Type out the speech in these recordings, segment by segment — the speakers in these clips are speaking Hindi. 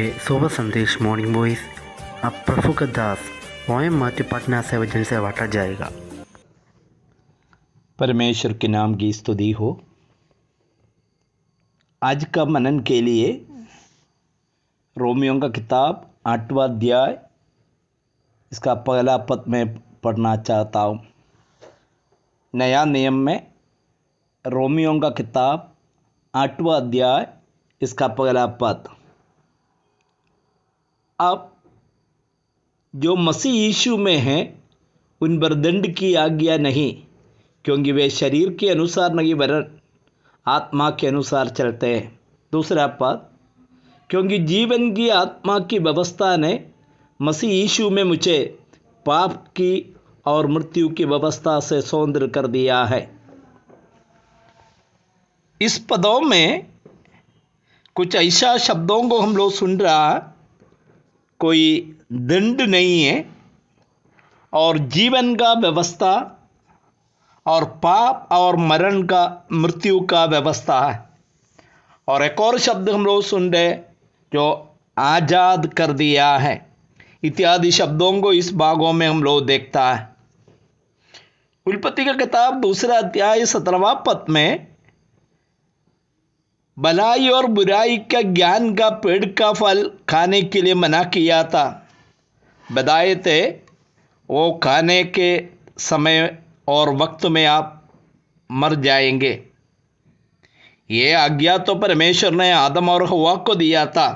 है सुबह संदेश मॉर्निंग वॉइस। अब प्रभु का दास वॉयम माटी पटना से वजन से बांटा जाएगा। परमेश्वर के नाम की स्तुति हो। आज का मनन के लिए रोमियो का किताब 8वां अध्याय इसका पहला पद में पढ़ना चाहता हूँ। नया नियम में रोमियो का किताब 8वां अध्याय इसका पहला पद। अब जो मसीह यीशु में हैं उन पर दंड की आज्ञा नहीं, क्योंकि वे शरीर के अनुसार नहीं वरन आत्मा के अनुसार चलते हैं। दूसरा पद, क्योंकि जीवन की आत्मा की व्यवस्था ने मसीह यीशु में मुझे पाप की और मृत्यु की व्यवस्था से स्वतंत्र कर दिया है। इस पदों में कुछ ऐसा शब्दों को हम लोग सुन रहा, कोई दंड नहीं है और जीवन का व्यवस्था और पाप और मरण का मृत्यु का व्यवस्था है। और एक और शब्द हम लोग सुन रहे जो आज़ाद कर दिया है इत्यादि शब्दों को इस भागों में हम लोग देखता है। उत्पत्ति का किताब 2 अध्याय 17वां पद में भलाई और बुराई का ज्ञान का पेड़ का फल खाने के लिए मना किया था। बताए थे वो खाने के समय और वक्त में आप मर जाएंगे। ये आज्ञा तो परमेश्वर ने आदम और हव्वा को दिया था।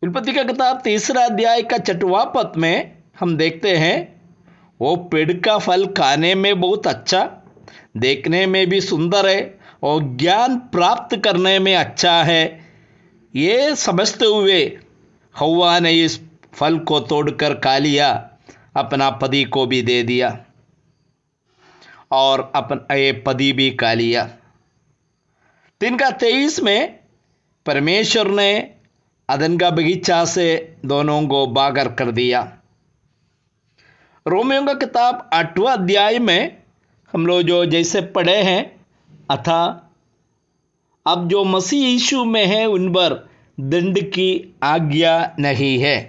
उत्पत्ति का किताब 3 अध्याय का 6वां पद में हम देखते हैं वो पेड़ का फल खाने में बहुत अच्छा, देखने में भी सुंदर है और ज्ञान प्राप्त करने में अच्छा है। ये समझते हुए हव्वा ने इस फल को तोड़कर खा लिया, अपना पति को भी दे दिया और अपना ये पति भी खा लिया। 3:23 में परमेश्वर ने अदन का बगीचा से दोनों को बाहर कर दिया। रोमियो का किताब 8वां अध्याय में हम लोग जो जैसे पढ़े हैं, अथा अब जो मसीह यीशु में है उन पर दंड की आज्ञा नहीं है।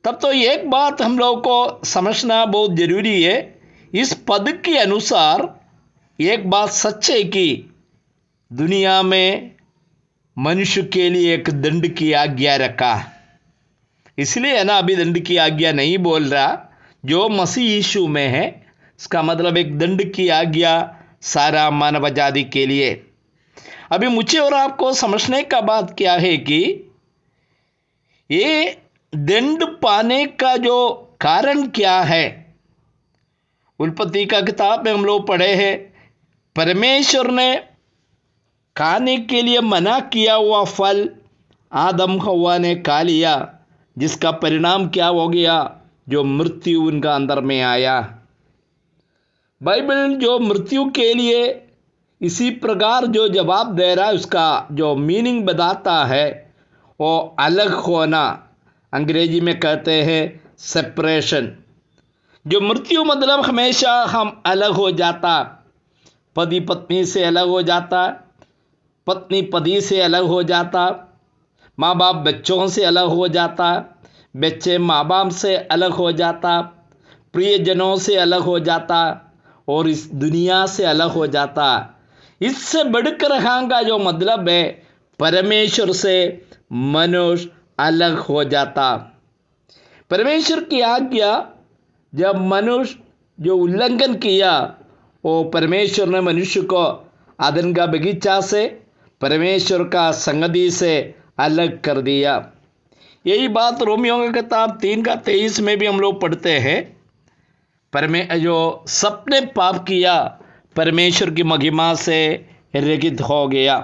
तब तो एक बात हम लोग को समझना बहुत जरूरी है। इस पद के अनुसार एक बात सच है कि दुनिया में मनुष्य के लिए एक दंड की आज्ञा रखा, इसलिए है ना अभी दंड की आज्ञा नहीं बोल रहा। जो मसीह यीशु में है इसका मतलब एक दंड की आज्ञा सारा मानव जाति के लिए। अभी मुझे और आपको समझने का बात क्या है कि ये दंड पाने का जो कारण क्या है। उत्पत्ति का किताब में हम लोग पढ़े हैं परमेश्वर ने खाने के लिए मना किया हुआ फल आदम हव्वा ने खा लिया, जिसका परिणाम क्या हो गया, जो मृत्यु उनका अंदर में आया। बाइबल जो मृत्यु के लिए इसी प्रकार जो जवाब दे रहा है उसका जो मीनिंग बताता है वो अलग होना, अंग्रेजी में कहते हैं सेपरेशन। जो मृत्यु मतलब हमेशा हम अलग हो जाता, पति पत्नी से अलग हो जाता, पत्नी पति से अलग हो जाता, माँ बाप बच्चों से अलग हो जाता, बच्चे माँ बाप से अलग हो जाता, प्रियजनों से अलग हो जाता और इस दुनिया से अलग हो जाता। इससे बढ़कर यहाँ का जो मतलब है परमेश्वर से मनुष्य अलग हो जाता। परमेश्वर की आज्ञा जब मनुष्य जो उल्लंघन किया वो परमेश्वर ने मनुष्य को अदन का बगीचा से परमेश्वर का संगति से अलग कर दिया। यही बात रोमियो का किताब 3:23 में भी हम लोग पढ़ते हैं। जो सबने पाप किया परमेश्वर की महिमा से रहित हो गया।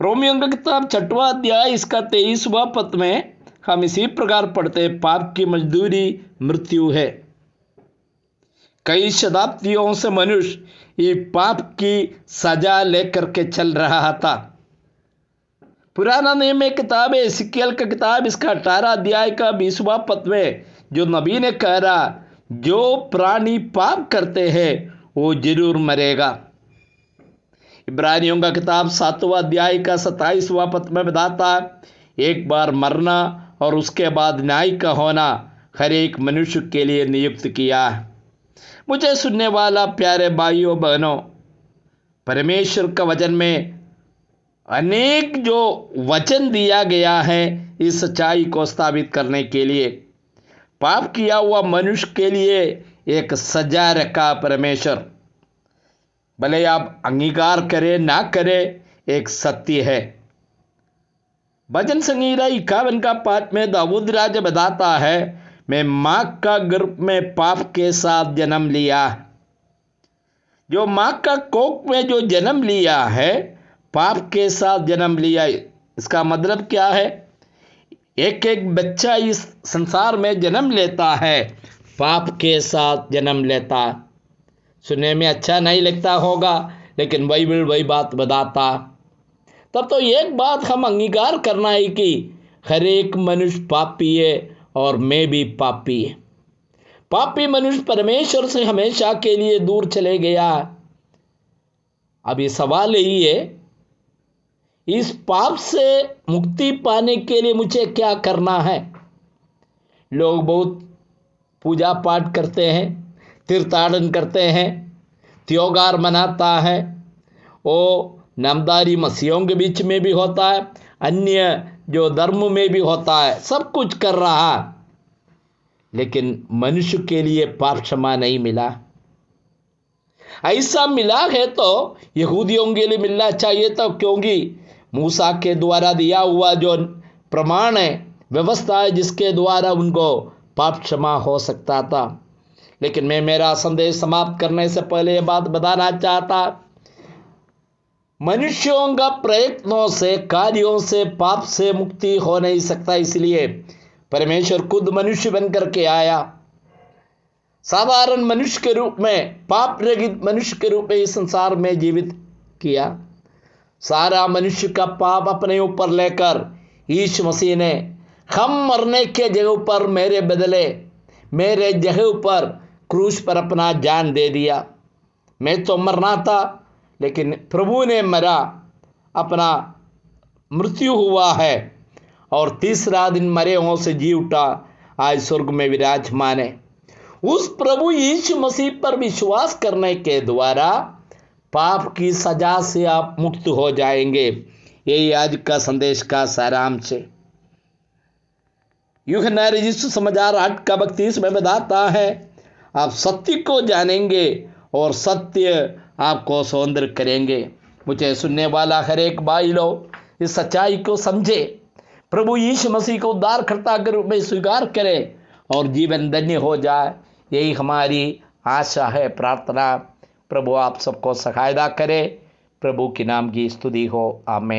रोमियो का किताब 6वां अध्याय इसका 23वां पद में हम इसी प्रकार पढ़ते हैं, पाप की मजदूरी मृत्यु है। कई शताब्दियों से मनुष्य ये पाप की सजा लेकर के चल रहा था। पुराना नियम में किताब है एसेकियेल का किताब इसका 18 अध्याय का 20वां पद में जो नबी ने कह रहा, जो प्राणी पाप करते हैं वो जरूर मरेगा। इब्रानियों का किताब 7वां अध्याय का 27वां पद में बताता है, एक बार मरना और उसके बाद न्याय का होना हर एक मनुष्य के लिए नियुक्त किया है। मुझे सुनने वाला प्यारे भाइयों बहनों, परमेश्वर का वचन में अनेक जो वचन दिया गया है इस सच्चाई को स्थापित करने के लिए। पाप किया हुआ मनुष्य के लिए एक सजा रखा परमेश्वर, भले आप अंगीकार करें ना करें, एक सत्य है। भजन संगीता 51 का 5 में दाऊद राजा बताता है, मैं माँ का गर्भ में पाप के साथ जन्म लिया। जो माँ का कोख में जो जन्म लिया है, पाप के साथ जन्म लिया। इसका मतलब क्या है? एक एक बच्चा इस संसार में जन्म लेता है, पाप के साथ जन्म लेता। सुनने में अच्छा नहीं लगता होगा, लेकिन बाइबल वही बात बताता। तब तो एक बात हम अंगीकार करना है कि हर एक मनुष्य पापी है और मैं भी पापी है। पापी मनुष्य परमेश्वर से हमेशा के लिए दूर चले गया। अब ये सवाल यही है, इस पाप से मुक्ति पाने के लिए मुझे क्या करना है? लोग बहुत पूजा पाठ करते हैं, तीर्थाटन करते हैं, त्योहार मनाता है, वो नामधारी मसीहों के बीच में भी होता है, अन्य जो धर्म में भी होता है, सब कुछ कर रहा, लेकिन मनुष्य के लिए पाप क्षमा नहीं मिला। ऐसा मिला है तो यहूदियों के लिए मिलना चाहिए था, क्योंकि मूसा के द्वारा दिया हुआ जो प्रमाण है, व्यवस्था है, जिसके द्वारा उनको पाप क्षमा हो सकता था। लेकिन मैं मेरा संदेश समाप्त करने से पहले ये बात बताना चाहता, मनुष्यों का प्रयत्नों से, कार्यों से पाप से मुक्ति हो नहीं सकता। इसलिए परमेश्वर खुद मनुष्य बनकर के आया, साधारण मनुष्य के रूप में, पाप रहित मनुष्य के रूप में इस संसार में जीवित किया। सारा मनुष्य का पाप अपने ऊपर लेकर यीशु मसीह ने हम मरने के जगह पर, मेरे बदले, मेरे जगह पर क्रूस पर अपना जान दे दिया। मैं तो मरना था, लेकिन प्रभु ने मरा, अपना मृत्यु हुआ है और तीसरा दिन मरे हुओं से जी उठा, आज स्वर्ग में विराजमान है। उस प्रभु यीशु मसीह पर विश्वास करने के द्वारा पाप की सजा से आप मुक्त हो जाएंगे। यही आज का संदेश का सारांश है। यूहन्ना रचित समाचार 8 का 32 में बताता है, आप सत्य को जानेंगे और सत्य आपको स्वतंत्र करेंगे। मुझे सुनने वाला हर एक भाई लोग इस सच्चाई को समझे, प्रभु यीशु मसीह को उद्धारकर्ता के रूप में स्वीकार करे और जीवन धन्य हो जाए। यही हमारी आशा है, प्रार्थना। प्रभु आप सबको सहायता करे। प्रभु के नाम की स्तुति हो। आमीन।